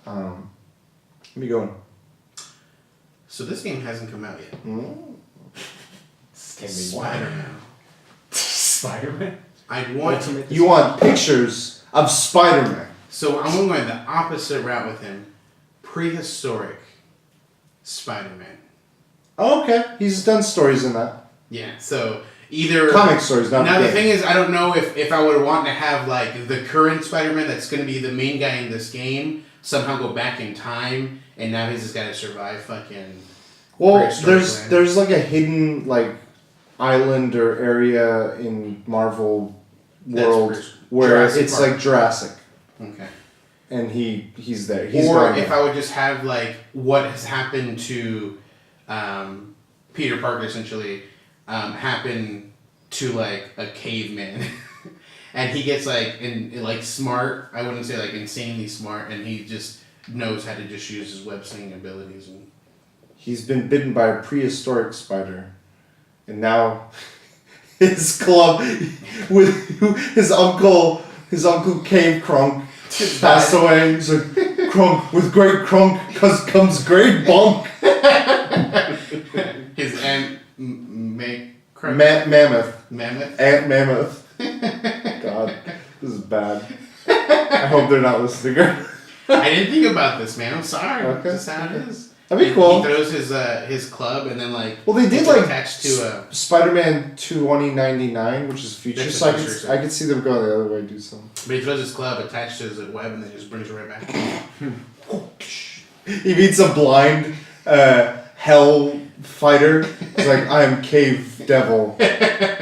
Let me go. So this game hasn't come out yet. Spider-Man. Spider-Man? I want... You want pictures of Spider-Man. So I'm going the opposite route with him. Prehistoric Spider-Man. Oh, okay. He's done stories in that. Yeah, so either... Comic stories, not Now, the the thing is, I don't know if I would want to have, like, the current Spider-Man that's going to be the main guy in this game somehow go back in time, and now he's just got to survive fucking... Well, there's like a hidden, like, island or area in Marvel world where Jurassic it's Park. like Jurassic. Okay. And he's there. Or if I would just have, like, what has happened to Peter Parker, essentially, happen to, like, a caveman. And he gets, like, like smart. I wouldn't say, like, insanely smart. And he just knows how to just use his web-slinging abilities. And he's been bitten by a prehistoric spider. And now his club with his uncle Cave Crunk passed away. He's like, Crunk, with great Crunk comes great Bunk. His Aunt Mammoth. Mammoth? Aunt Mammoth. God, this is bad. I hope they're not listening. I didn't think about this, man. I'm sorry. Okay. That's how it is. That'd be cool. He throws his club and then, like... Well, they did, it's like, attached to a... Spider-Man 2099, which is future. That's So a future, I could see them going the other way and do something. But he throws his club attached to his web and then just brings it right back. He meets a blind hell fighter. He's like, I am Cave Devil.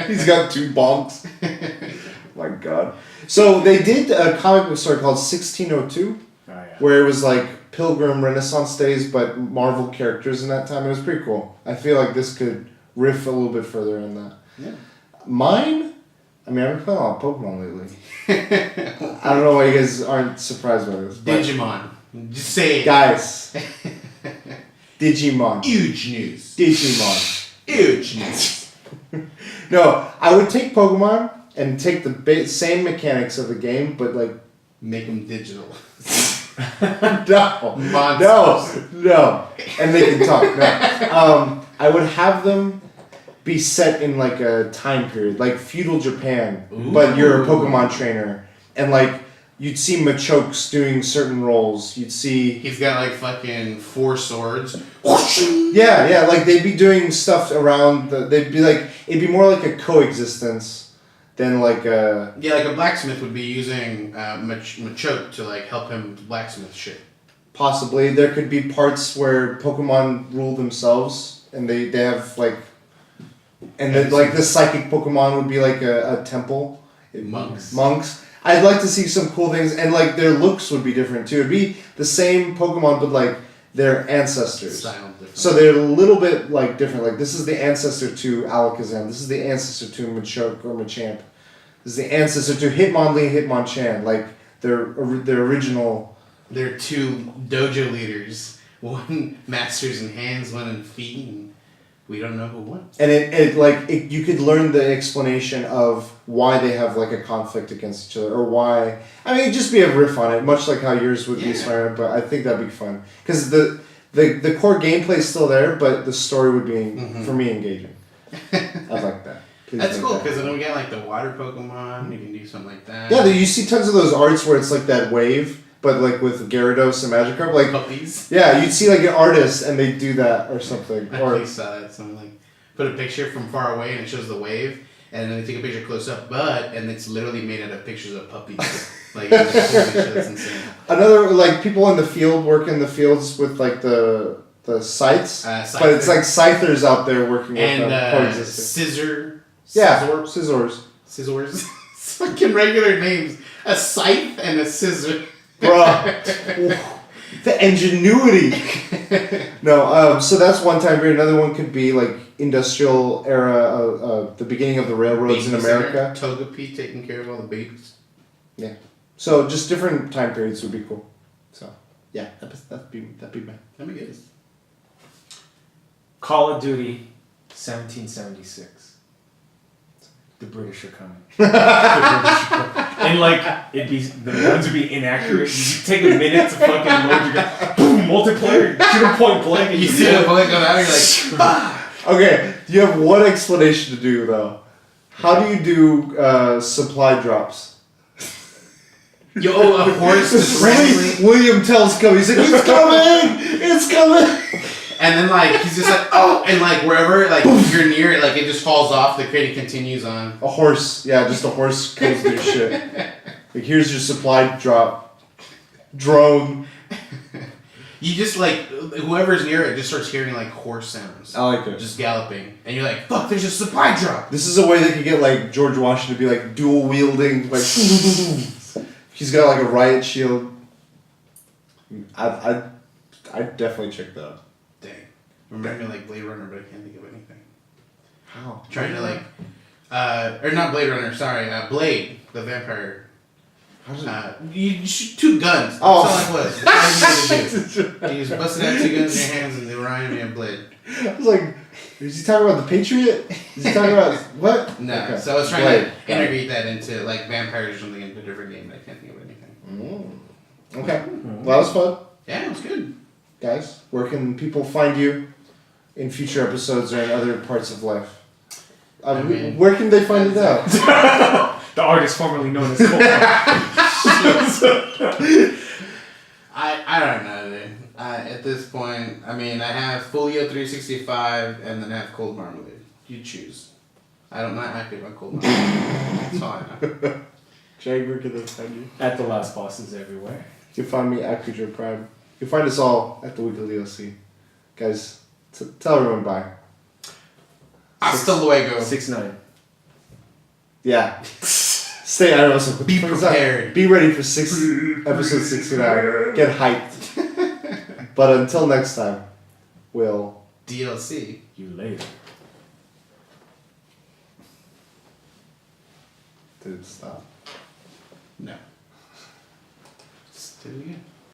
He's got 2 bonks. My God. So they did a comic book story called 1602, where it was like Pilgrim Renaissance days, but Marvel characters in that time. It was pretty cool. I feel like this could riff a little bit further on that. Yeah. Mine, I mean, I've been playing a lot of Pokemon lately. I don't know why you guys aren't surprised by this. But Digimon. Just say it. guys, Digimon. Huge news. Digimon. Huge news. No, I would take Pokemon and take the same mechanics of the game, but like... Make them digital. No. Monsters. No. And they can talk. No. I would have them be set in like a time period, like feudal Japan, but you're a Pokemon trainer. And like, you'd see Machoke's doing certain roles. You'd see... He's got like fucking 4 swords. Yeah, like they'd be doing stuff around they'd be like, it'd be more like a coexistence than like a... Yeah, like a blacksmith would be using Machoke to like help him blacksmith shit. Possibly. There could be parts where Pokemon rule themselves and they have like... And then like the psychic Pokemon would be like a temple. Monks. I'd like to see some cool things, and like their looks would be different too. It'd be the same Pokemon, but like their ancestors. Style different. So they're a little bit like different. Like this is the ancestor to Alakazam. This is the ancestor to Machoke or Machamp. This is the ancestor to Hitmonlee, Hitmonchan. Like their original. They're 2 dojo leaders. One masters in hands, one in feet, and we don't know who won. And you could learn the explanation of why they have like a conflict against each other, or why. I mean, it'd just be a riff on it, much like how yours would be, Spider. But I think that'd be fun because the core gameplay is still there, but the story would be for me engaging. I like that. Please That's cool because then we get like the water Pokemon. You can do something like that. Yeah, you see tons of those arts where it's like that wave, but like with Gyarados and Magikarp, like puppies. Yeah, you'd see like an artist and they do that or something. I actually saw that. Someone like put a picture from far away and it shows the wave, and then they take a picture close up, and it's literally made out of pictures of puppies. Like holy shit, that's insane. Another like people in the field work in the fields with like the scythes, but it's like scythers out there working with them coexisting. Scissors. It's fucking regular names. A scythe and a scissor. Bruh. The ingenuity. No, so that's one time period. Another one could be like industrial era, the beginning of the railroads in America. Togepi taking care of all the babies. Yeah. So just different time periods would be cool. So yeah, that'd be bad. That'd be good. Call of Duty 1776. The British are coming. And like the guns would be inaccurate. You take a minute to fucking load your gun. Boom, multiplayer, shoot 'em point blank. And You see the bullet go out, you're like, Okay, you have one explanation to do though. How do you do supply drops? yo, a horse just randomly. William Tell's coming. He's like, it's coming! It's coming! And then like he's just like, oh, and like wherever like you're near it, like it just falls off. The crate continues on. A horse, yeah, just a horse goes through shit. Like, here's your supply drop. Drone. You just like whoever's near it just starts hearing like horse sounds. I like it. Just galloping, and you're like, fuck, there's a supply drop. This is a way they could get like George Washington to be like dual wielding, like he's got like a riot shield. I'd definitely check that out. Dang, remember me like Blade Runner, but I can't think of anything. How? Trying to like, or not Blade Runner. Sorry, Blade the vampire. You shoot 2 guns. That's all it was. That's all you needed to do. You just busted out 2 guns in your hands and they were on your blade. I was like, is he talking about the Patriot? Is he talking about what? No, Okay. so I was trying to integrate that into like vampires or something into a different game, but I can't think of anything. Okay, well, that was fun. Yeah, it was good. Guys, where can people find you in future episodes or in other parts of life? Where can they find it out? The artist formerly known as Cole. I don't know, dude. At this point, I mean, I have Folio 365 and then I have Cold Marmalade. You choose. I'm not active on Cold Marmalade. That's all I know. Jag, where can they find you? At the Last Bosses everywhere. You can find me at Creature Prime. You can find us all at the Weekly DLC. Guys, tell everyone bye. Hasta luego. 6ix9ine. Yeah. Stay, I don't know, so Be prepared. Be ready for episode 69. Get hyped. But until next time, we'll DLC. You later. Dude, stop. No. Just do it again.